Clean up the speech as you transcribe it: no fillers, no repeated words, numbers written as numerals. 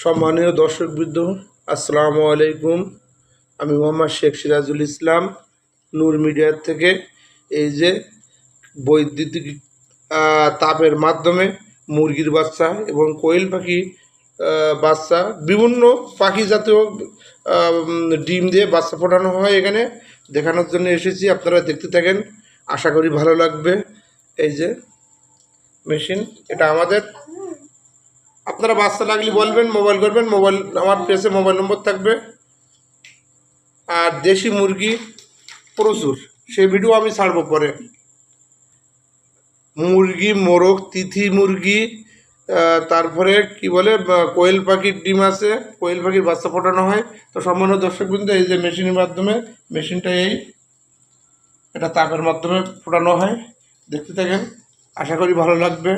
সম্মানীয় দর্শকবৃন্দ, আসসালামু আলাইকুম। আমি মোহাম্মদ শেখ সিরাজুল ইসলাম, নূর মিডিয়ার থেকে। এই যে বৈদ্যুতিক তাপের মাধ্যমে মুরগির বাচ্চা এবং কোয়েল পাখি বাচ্চা, বিভিন্ন পাখি জাতীয় ডিম দিয়ে বাচ্চা ফোটানো হয়। এখানে দেখানোর জন্য এসেছি, আপনারা দেখতে থাকেন, আশা করি ভালো লাগবে। এই যে মেশিন, এটা আমাদের। আপনারা বাচ্চা লাগলে বলবেন, মোবাইল করবেন, মোবাইল আমার পেজে মোবাইল নম্বর থাকবে। আর দেশি মুরগি প্রচুর, সেই ভিডিও আমি ছাড়বো পরে। মুরগি, মোরগ, তিথি মুরগি, তারপরে কি বলে কোয়েল পাখির ডিম আছে, কোয়েল পাখির বাচ্চা ফোটানো হয়। তো সম্মান্য দর্শকবৃন্দ, এই যে মেশিনের মাধ্যমে, মেশিনটা এটা তাপের মাধ্যমে ফোটানো হয়। দেখতে থাকেন, আশা করি ভালো লাগবে।